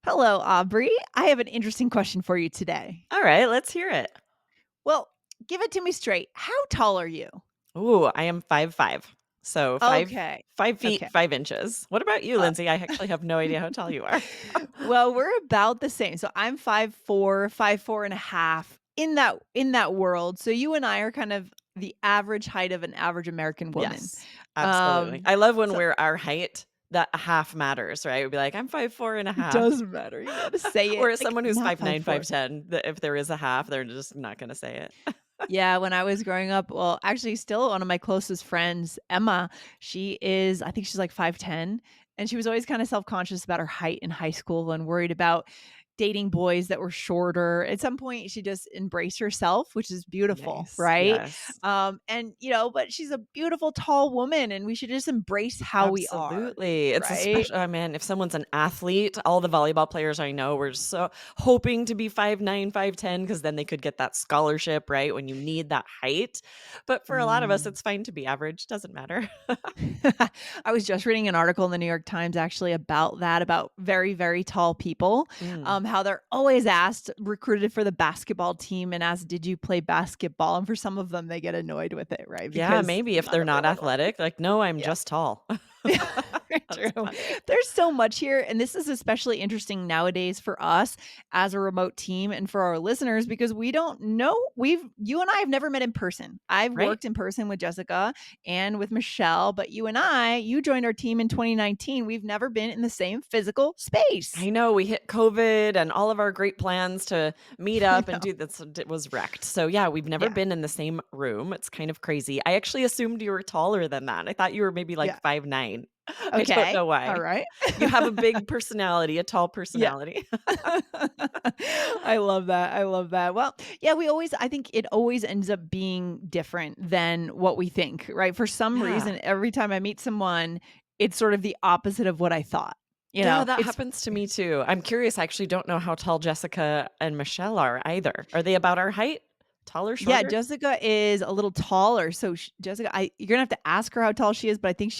Hello, Aubrey. I have an interesting question for you today. All right, let's hear it. Well, give it to me straight. How tall are you? Ooh, I am 5'5". So Okay. 5 feet, Okay. 5 inches. What about you, Uh, Lindsay? I actually have no idea how tall you are. well, we're about the same. So I'm 5'4", 5'4" and a half in that world. So you and I are kind of the average height of an average American woman. Yes, absolutely. Um, I love when so we're our height, that a half matters, right? We'd be like, I'm 5'4" and a it half. doesn't matter. You got to say it. Whereas Like, someone who's not 5'9", 5'4". 5'10", if there is a half, they're just not going to say it. Yeah, when I was growing up, well, actually still one of my closest friends, Emma, I think she's like 5'10", and she was always kind of self-conscious about her height in high school and worried about dating boys that were shorter. At some point, she just embraced herself, which is beautiful, Nice. right? Yes. But she's a beautiful tall woman and we should just embrace how we are, Absolutely. It's a right? special oh, man, if someone's an athlete, all the volleyball players I know were so hoping to be 5'9", 5'10", because then they could get that scholarship, right, when you need that height. But for a lot of us, Mm. it's fine to be average, doesn't matter. I was just reading an article in the New York Times actually about that, about very, very tall people, Mm. how they're always recruited for the basketball team and asked, "Did you play basketball?" And for some of them, they get annoyed with it, right? Yeah, Because maybe if not they're not everyone wants to. athletic, like, "No, I'm Yeah. just tall." Yeah, That's true. funny. There's so much here, and this is especially interesting nowadays for us as a remote team and for our listeners because we don't know you and I have never met in person. I've Right? worked in person with Jessica and with Michelle, but you joined our team in 2019. We've never been in the same physical space. I know we hit COVID and all of our great plans to meet I up and know. do this it was wrecked. So yeah, we've never Yeah. been in the same room. It's kind of crazy. I actually assumed you were taller than that. I thought you were maybe like Yeah. 5'9". I don't Okay. know All why. right. You have a big personality, a tall Yeah. personality. I love that. I love that. Well, yeah, I think it always ends up being different than what we think, right? For some Yeah. reason, every time I meet someone, it's sort of the opposite of what I thought. Yeah, that It's happens to me too. I'm curious, I actually don't know how tall Jessica and Michelle are either. Are they about our height? Taller, Yeah, shorter? Jessica is a little taller. So Jessica, you're gonna have to ask her how tall she is, but I think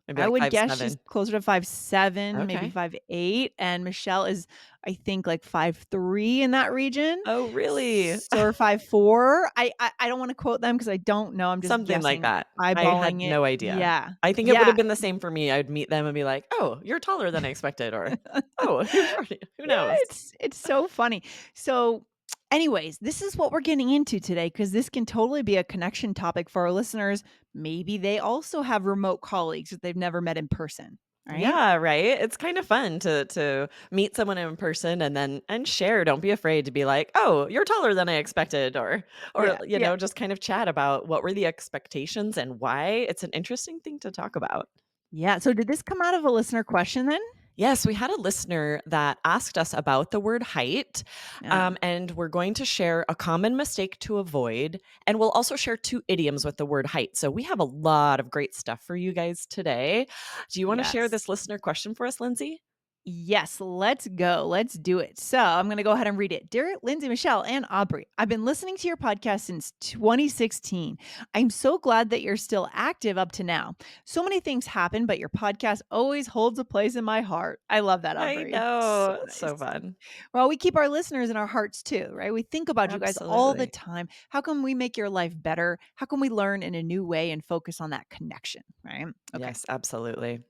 Maybe I like would guess she's 5'7". closer to 5'7", maybe Okay. 5'8", and Michelle is, I think, like 5'3" in that region. Oh, really? Or 5'4". I don't wanna quote them because I don't know, I'm just Something like guessing, that. I had eyeballing it. no idea. Yeah. I think it would Yeah. have been the same for me. I'd meet them and be like, "Oh, you're taller than I expected," or, "Oh, you're shorter." Who Yeah, knows? it's so funny. So, anyways, this is what we're getting into today because this can totally be a connection topic for our listeners. Maybe they also have remote colleagues that they've never met in person, right? Yeah, right? It's kind of fun to meet someone in person and then and share. Don't be afraid to be like, "Oh, you're taller than I expected," or, Yeah, yeah. just kind of chat about what were the expectations and why. It's an interesting thing to talk about. Yeah, so did this come out of a listener question then? Yes, we had a listener that asked us about the word height, Yeah. and we're going to share a common mistake to avoid, and we'll also share two idioms with the word height. So we have a lot of great stuff for you guys today. Do you want to share Yes. this listener question for us, Lindsay? Yes, let's go. Let's do it. So I'm going to go ahead and read it. Dear Lindsay, Michelle, and Aubrey, I've been listening to your podcast since 2016. I'm so glad that you're still active up to now. So many things happen, but your podcast always holds a place in my heart. I love that, I Aubrey. So know. It's nice. so fun. Well, we keep our listeners in our hearts too, right? We think about you guys all the Absolutely. time. How can we make your life better? How can we learn in a new way and focus on that connection, right? Okay. Yes, absolutely.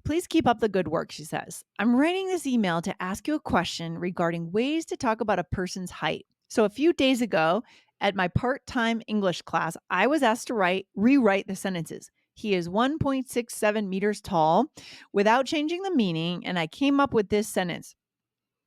Please keep up the good work, she says. I'm writing this email to ask you a question regarding ways to talk about a person's height. So, a few days ago at my part time English class, I was asked to rewrite the sentences. He is 1.67 meters tall without changing the meaning, and I came up with this sentence.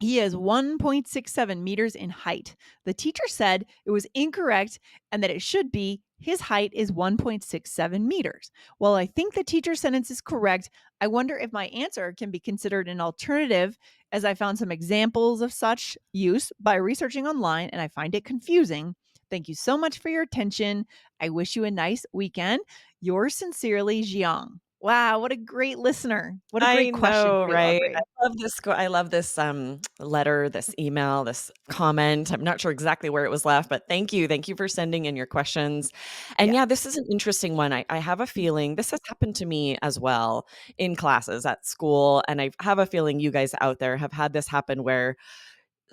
He is 1.67 meters in height. The teacher said it was incorrect and that it should be his height is 1.67 meters. While I think the teacher's sentence is correct, I wonder if my answer can be considered an alternative, as I found some examples of such use by researching online and I find it confusing. Thank you so much for your attention. I wish you a nice weekend. Yours sincerely, Jiang. Wow, what a great listener. What a I great question know, too, right? Aubrey. I love this, letter, this email, this comment. I'm not sure exactly where it was left, but thank you. Thank you for sending in your questions. And Yeah. yeah, this is an interesting one. I have a feeling this has happened to me as well in classes at school, and I have a feeling you guys out there have had this happen where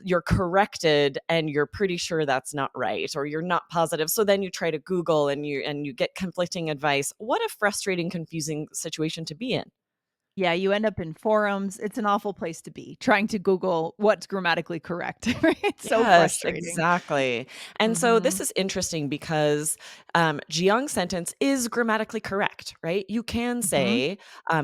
you're corrected and you're pretty sure that's not right or you're not positive. So then you try to Google and you get conflicting advice. What a frustrating, confusing situation to be in. Yeah, you end up in forums. It's an awful place to be, trying to Google what's grammatically correct, right? It's so Yes, frustrating. exactly. And so this Mhm. is interesting because Jiyoung's sentence is grammatically correct, right? You can Mhm. say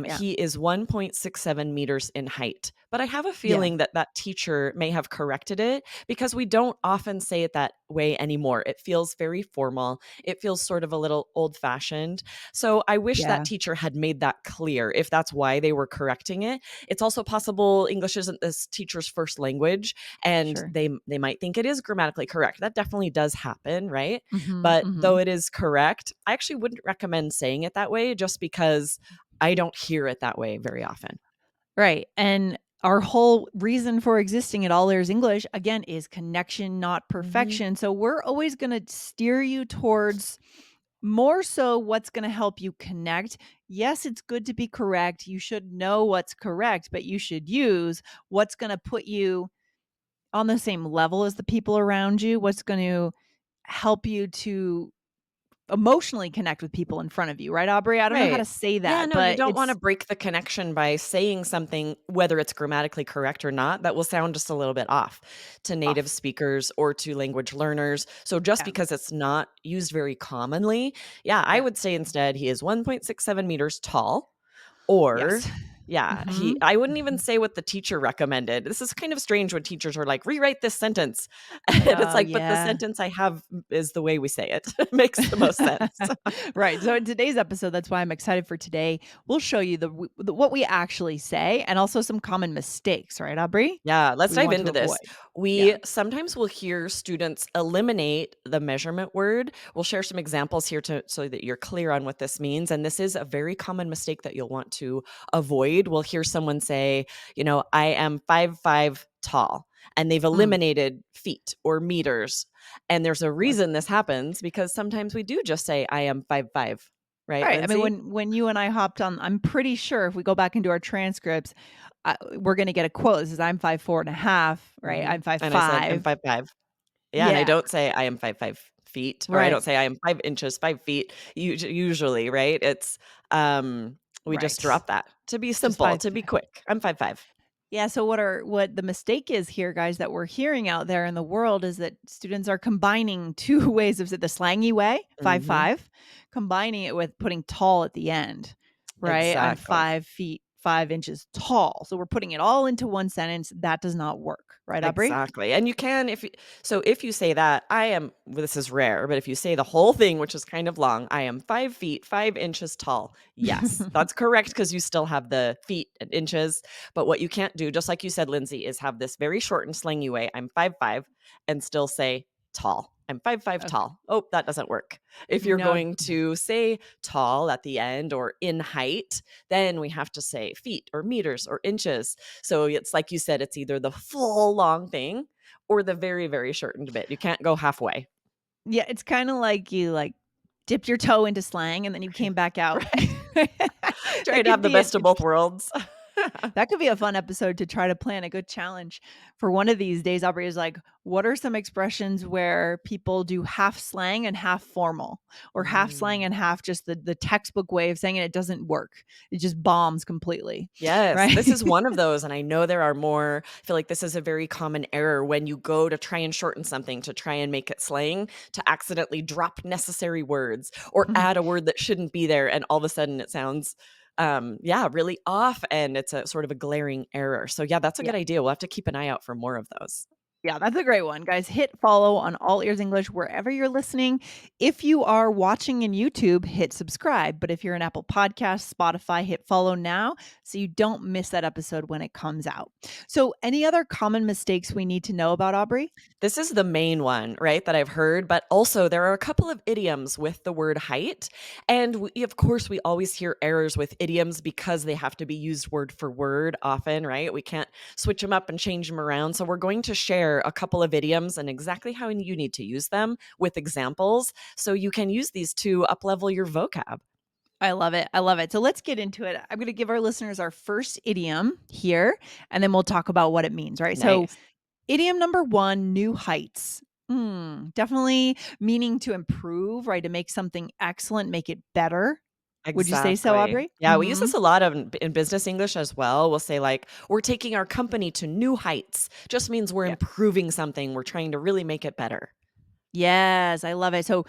Yeah. he is 1.67 meters in height. But I have a Yeah. feeling that that teacher may have corrected it because we don't often say it that way anymore. It feels very formal. It feels sort of a little old fashioned. So I wish that Yeah. teacher had made that clear if that's why they were correcting it. It's also possible English isn't this teacher's first language and Sure. they might think it is grammatically correct. That definitely does happen, right? Mhm. But though Mhm. it is correct, I actually wouldn't recommend saying it that way just because I don't hear it that way very often. Right. And our whole reason for existing at All Ears English, again, is connection, not Mhm. perfection. So we're always going to steer you towards more so what's going to help you connect. Yes, it's good to be correct. You should know what's correct, but you should use what's going to put you on the same level as the people around you, what's going to help you to emotionally connect with people in front of you, right, Aubrey? I don't know how to Right. say Yeah, that, no, you but don't wanna it's break the connection by saying something, whether it's grammatically correct or not, that will sound just a little bit off to native off. speakers or to language learners. So just Yeah. because it's not used very commonly, yeah, I Yeah. would say instead he is 1.67 meters tall. Or, Yes. yeah, he Mhm. I wouldn't even Mhm. say what the teacher recommended. This is kind of strange when teachers are like, "Rewrite this sentence." And it's Oh, like, "But the yeah. sentence I have is the way we say it." It makes the most sense. Right. So in today's episode, that's why I'm excited for today. We'll show you what we actually say and also some common mistakes, right, Aubrey? Yeah, let's We dive want to into this. avoid. We Yeah. sometimes will hear students eliminate the measurement word. We'll share some examples here to so that you're clear on what this means. And this is a very common mistake that you'll want to avoid. We'll hear someone say, I am 5'5" tall, and they've Mm. eliminated feet or meters. And there's a Yes. reason this happens because sometimes we do just say I am 5'5", right, Right. I mean, Lindsay? when you and I hopped on, I'm pretty sure if we go back into our transcripts, we're going to get a quote. This is I'm 5'4.5", right? I'm five And I said I'm five. 5'5". Yeah, and I Yeah. don't say I am 5'5" feet, or I Right. don't say I am 5 inches, 5 feet, usually, right? We just Right. drop that to be Just simple, five. to be quick. I'm 5'5". Yeah, so what the mistake is here, guys, that we're hearing out there in the world is that students are combining 2 ways of the slangy way, five Mhm. five, combining it with putting tall at the end, right? I'm Exactly. 5 feet, 5 inches tall. So we're putting it all into one sentence. That does not work, right, Aubrey? Exactly, and you can if you say that, this is rare, but if you say the whole thing, which is kind of long, "I am 5 feet, 5 inches tall." Yes, that's correct because you still have the feet and inches, but what you can't do, just like you said, Lindsay, is have this very short and slangy way, "I'm 5'5", and still say tall. I'm 5'5" Okay. tall. Oh, that doesn't work. If you're No. going to say tall at the end or in height, then we have to say feet or meters or inches. So it's like you said, it's either the full long thing or the very, very shortened bit. You can't go halfway. Yeah, it's kinda like you, like, dipped your toe into slang and then you came back out. Right. Try That to have could the be best of both worlds. That could be a fun episode to try to plan a good challenge for one of these days. Aubrey is like, what are some expressions where people do half slang and half formal, or half slang Mm. and half just the textbook way of saying it? It doesn't work. It just bombs completely, Yes, right? this is one of those, and I know there are more. I feel like this is a very common error when you go to try and shorten something to try and make it slang, to accidentally drop necessary words or add a word that shouldn't be there, and all of a sudden it sounds, yeah, really off, and it's a sort of a glaring error. So yeah, that's a Yeah. good idea. We'll have to keep an eye out for more of those. Yeah, that's a great one, guys. Hit follow on All Ears English wherever you're listening. If you are watching in YouTube, hit subscribe. But if you're in Apple Podcasts, Spotify, hit follow now so you don't miss that episode when it comes out. So, any other common mistakes we need to know about, Aubrey? This is the main one, right, that I've heard, but also there are a couple of idioms with the word height. And of course, we always hear errors with idioms because they have to be used word for word often, right? We can't switch them up and change them around. So we're going to share a couple of idioms and exactly how you need to use them with examples so you can use these to uplevel your vocab. I love it. I love it. So let's get into it. I'm going to give our listeners our first idiom here, and then we'll talk about what it means, right? So, Nice. idiom number one, new heights. Definitely meaning to improve, right? To make something excellent, make it better. Would you say so, Exactly. Aubrey? Yeah, we use this a lot of in business English as well. We'll say like, "We're taking our company to new heights." Just means we're Yeah. improving something. We're trying to really make it better. Yes, I love it. So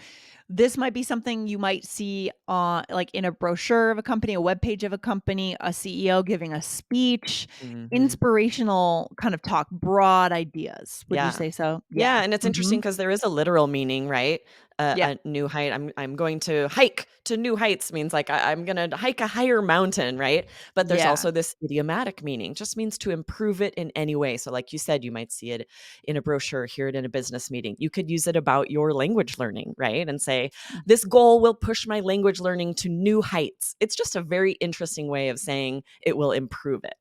this might be something you might see like in a brochure of a company, a web page of a company, a CEO giving a speech, Mhm. inspirational kind of talk, broad ideas. Would you Yeah. say so? Yeah. Yeah, and it's interesting Mhm. because there is a literal meaning, right? Yeah. A new height. I'm going to hike to new heights means like I'm gonna hike a higher mountain, right? But there's Yeah. also this idiomatic meaning, just means to improve it in any way. So, like you said, you might see it in a brochure, hear it in a business meeting. You could use it about your language learning, right? And say, this goal will push my language learning to new heights. It's just a very interesting way of saying it will improve it.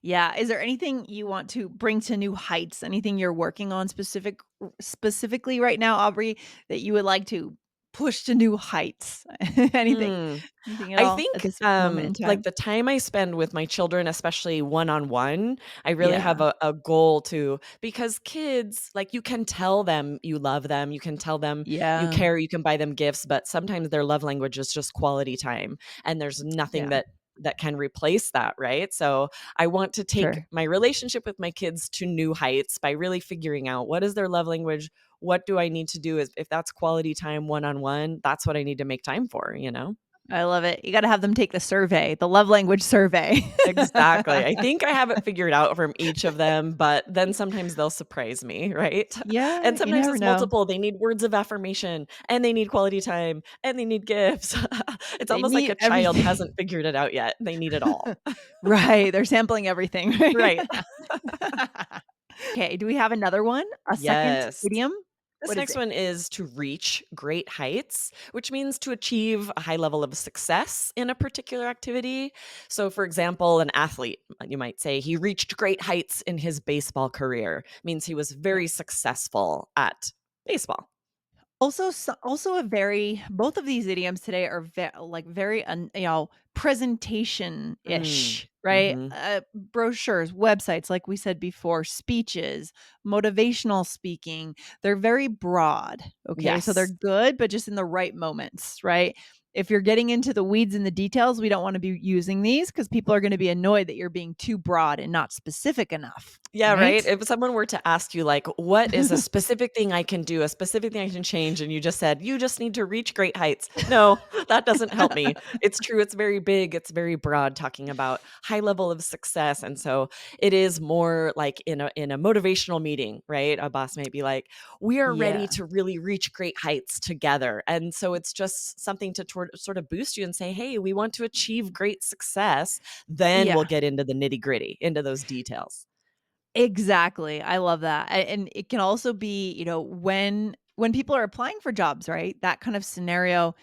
Yeah. Is there anything you want to bring to new heights? Anything you're working on specifically right now, Aubrey, that you would like to push to new heights? anything Hmm. anything at I all at think, this moment in like, time? the time I spend with my children, especially one-on-one, I really have Yeah. a goal to because kids, like, you can tell them you love them, you can tell them you Yeah. care, you can buy them gifts, but sometimes their love language is just quality time, and there's nothing Yeah. that can replace that, right? So, I want to take Sure. my relationship with my kids to new heights by really figuring out what is their love language, what do I need to do if that's quality time one-on-one, that's what I need to make time for, you know? I love it. You gotta have them take the survey, the love language survey. Exactly. I think I have it figured out from each of them, but then sometimes they'll surprise me, right? Yeah, And you sometimes never it's know. multiple. They need words of affirmation, and they need quality time, and they need gifts. It's They almost like need a child everything. hasn't figured it out yet. They need it all. Right, they're sampling everything, right? Right. Okay, do we have another one? A second Yes. idiom? This What is next it? one is to reach great heights, which means to achieve a high level of success in a particular activity. So, for example, an athlete, you might say he reached great heights in his baseball career, means he was Yeah. very successful at baseball. Also a very both of these idioms today are very, Mm. presentation-ish, right? Hmm. Brochures, websites, like we said before, speeches, motivational speaking, they're very broad, okay? So they're Yes. good, but just in the right moments, right? If you're getting into the weeds and the details, we don't wanna be using these because people are gonna be annoyed that you're being too broad and not specific enough, Yeah, right? right? If someone were to ask you, like, what is a specific thing I can do, a specific thing I can change, and you just said, you just need to reach great heights. No, that doesn't help me. It's true. It's very big. It's very broad, talking about high level of success. And so it is more like in a motivational meeting, right? A boss might be like, we are ready Yeah, to really reach great heights together. And so it's just something to sort of boost you and say, hey, we want to achieve great success. Then we'll yeah. get into the nitty gritty, into those details. Exactly, I love that, and it can also be, when people are applying for jobs, right? That kind of scenario,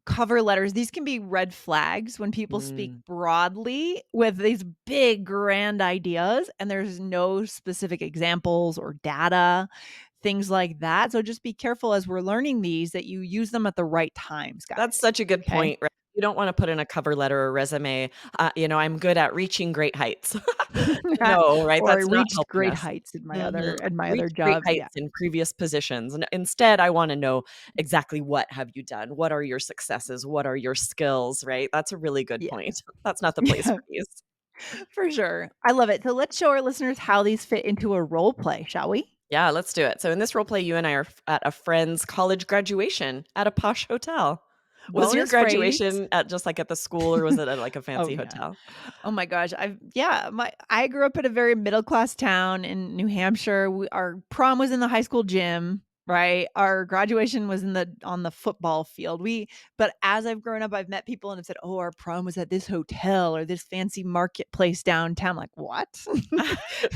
cover letters, these can be red flags when people speak Mm. broadly with these big grand ideas and there's no specific examples or data, things like that, so just be careful as we're learning these that you use them at the right times, That's guys, such a good okay? point, right? You don't wanna put in a cover letter or resume, "I'm good at reaching great heights." No, right? Or I That's not reached helping great us. heights in Mhm. my other Reached great job, yeah, heights in previous positions, and instead, I wanna know exactly what have you done? What are your successes? What are your skills, right? That's a really good yeah, point. That's not the place yeah. for these. For sure. I love it. So let's show our listeners how these fit into a role play, shall we? Yeah, let's do it. So in this role play, you and I are at a friend's college graduation at a posh hotel. Was your Bonus phrase. graduation at just, like, at the school, or was it at, like, a Oh, fancy yeah. hotel? Oh my gosh, I grew up in a very middle class town in New Hampshire. Our prom was in the high school gym, right? Our graduation was in the on the football field. But as I've grown up, I've met people and have said, "Oh, our prom was at this hotel or this fancy marketplace downtown." I'm like, "What?"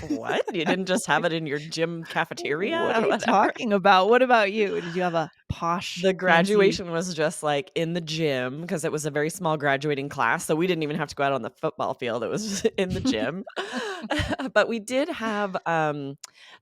What? You didn't just have it in your gym What cafeteria are or you whatever? talking about? What about you? Did you have a posh, The fancy graduation was just, like, in the gym because it was a very small graduating class, so we didn't even have to go out on the football field, it was just in the gym. But we did have,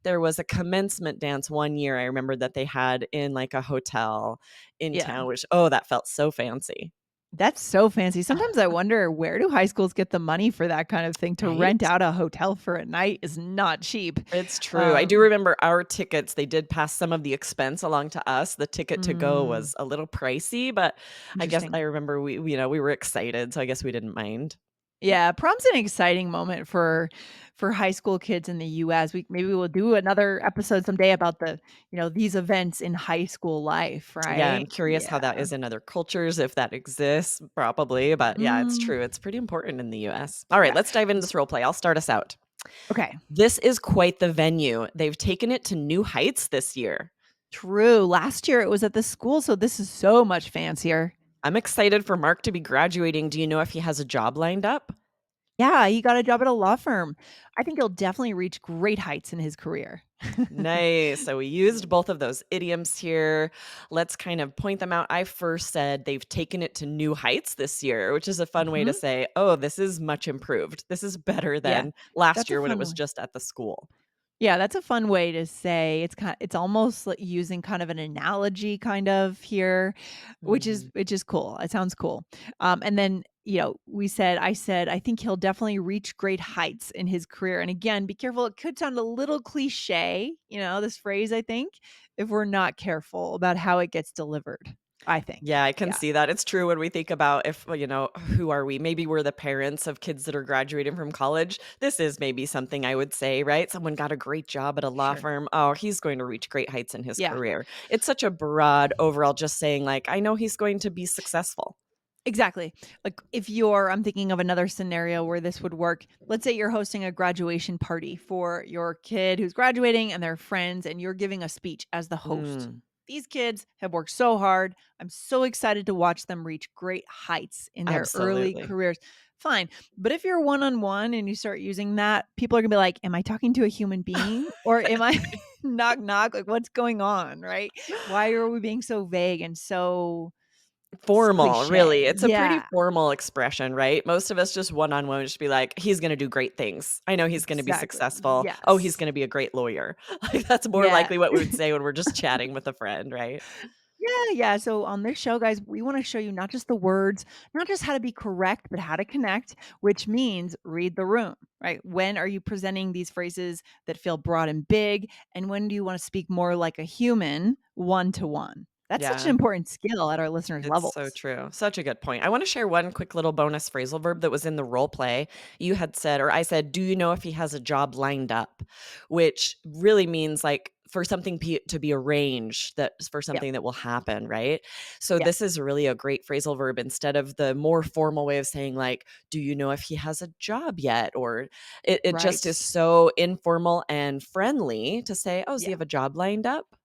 there was a commencement dance one year I remember that they had in, like, a hotel in Yeah. town, which, oh, that felt so fancy. That's so fancy. Sometimes I wonder, where do high schools get the money for that kind of thing? To rent Right? out a hotel for a night is not cheap. It's true. I do Um, remember our tickets, they did pass some of the expense along to us. The ticket to go mm, was a little pricey, but I guess Interesting. I remember we were excited, so I guess we didn't mind. Yeah, prom's an exciting moment for high school kids in the US. Maybe we'll do another episode someday about these events in high school life, Yeah, I'm right? curious how Yeah. that is in other cultures, if that exists, probably, but yeah, it's Mm, true. It's pretty important in the US. All right, yeah. let's dive into S this role play. I'll start us out. Okay. This is quite the venue. They've taken it to new heights this year. True. Last year it was at the school, so this is so much fancier. I'm excited for Mark to be graduating. Do you know if he has a job lined up? Yeah, he got a job at a law firm. I think he'll definitely reach great heights in his career. Nice. So we used both of those idioms here. Let's kind of point them out. I first said they've taken it to new heights this year, which is a fun way to Mhm. say, oh, this is much improved. This is better Yeah, than last that's a year when it fun was one. just at the school. Yeah, that's a fun way to say it's almost like using kind of an analogy kind of here, Mhm. which is cool. It sounds cool. And then, I said, I think he'll definitely reach great heights in his career. And again, be careful. It could sound a little cliche, this phrase, I think, if we're not careful about how it gets delivered. I think. Yeah, I can Yeah, see that. It's true when we think about if, who are we? Maybe we're the parents of kids that are graduating from college. This is maybe something I would say, right? Someone got a great job at a law sure. firm. Oh, he's going to reach great heights in his Yeah. career. It's such a broad overall, just saying, like, I know he's going to be successful. Exactly. Like I'm thinking of another scenario where this would work. Let's say you're hosting a graduation party for your kid who's graduating and their friends, and you're giving a speech as the host. Mm, These kids have worked so hard. I'm so excited to watch them reach great heights in their early absolutely. careers. Fine. But if you're one on one and you start using that, people are going to be like, am I talking to a human being or am I knock, knock? Like, what's going on? Right. Why are we being so vague and so Formal, really. cliche? It's a pretty Yeah. formal expression, right? Most of us just one-on-one just be like, "He's gonna do great things. I know he's gonna be Exactly. successful. Oh, he's Yes. gonna be a great lawyer." Like, that's more Yeah. likely what we would say when we're just chatting with a friend, right? Yeah, yeah. So on this show, guys, we want to show you not just the words, not just how to be correct, but how to connect, which means read the room, right? When are you presenting these phrases that feel broad and big? And when do you want to speak more like a human, one to one? That's such an Yeah. important skill at our listeners' It's so levels. true. Such a good point. I want to share one quick little bonus phrasal verb that was in the role play. You had said, or I said, do you know if he has a job lined up? Which really means like for something to be arranged, that's for Yep. something that will happen, right? So Yep. this is really a great phrasal verb instead of the more formal way of saying, like, do you know if he has a job yet? Or it just is Right. so informal and friendly to say, oh, does he Yeah. have a job lined up?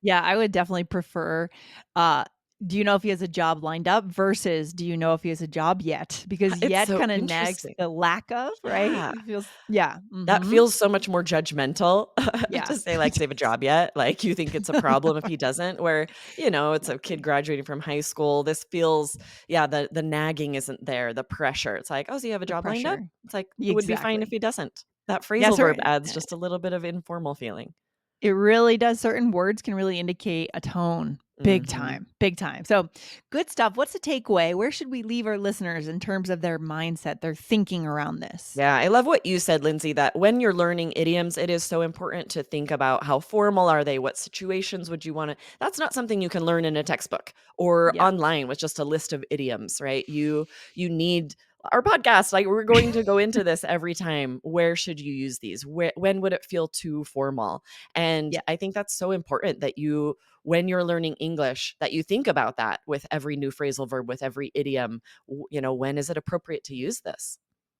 Yeah, I would definitely prefer, uh, do you know if he has a job lined up versus do you know if he has a job yet? Because It's yet so kinda nags interesting. the lack of, right? Yeah. It feels yeah, That mhm. feels so much more judgmental Yeah. to say, like, It "Do they have a does. job yet?" Like, you think it's a problem if he doesn't, where, it's a kid Exactly. graduating from high school. This feels yeah, the nagging isn't there, the pressure. It's like, "Oh, does he have a The job lined up?" pressure. It's like, it would be fine if Exactly. he doesn't. That Yeah, phrasal verb certain adds just a little bit of informal feeling. it really does. Certain words can really indicate a tone. Big Mhm. time, big time. So, good stuff. What's the takeaway? Where should we leave our listeners in terms of their mindset, their thinking around this? Yeah, I love what you said, Lindsay, that when you're learning idioms, it is so important to think about how formal are they? What situations would you want to? That's not something you can learn in a textbook or Yep. online with just a list of idioms, right? You need our podcast, like, we're going to go into this every time. Where should you use these? When would it feel too formal? And Yeah. I think that's so important that you, when you're learning English, that you think about that with every new phrasal verb, with every idiom. When is it appropriate to use this?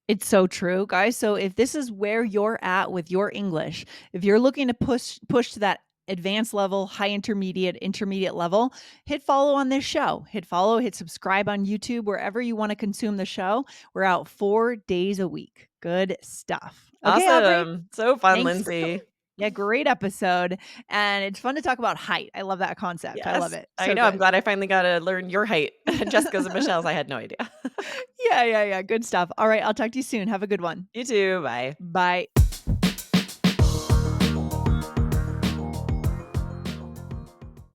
It's so true, guys. So if this is where you're at with your English, if you're looking to push to that advanced level, high intermediate, intermediate level, hit follow on this show. Hit follow, hit subscribe on YouTube, wherever you want to consume the show. We're out 4 days a week. Good stuff. Okay, Aubrey, Awesome. So fun, thanks for Lindsay. coming. Yeah, great episode. And it's fun to talk about height. I love that concept. I love Yes, it. I So know. I'm good. glad I finally got to learn your height. Jessica's and Michelle's, I had no idea. Yeah, yeah, yeah. Good stuff. All right, I'll talk to you soon. Have a good one. You too. Bye. Bye.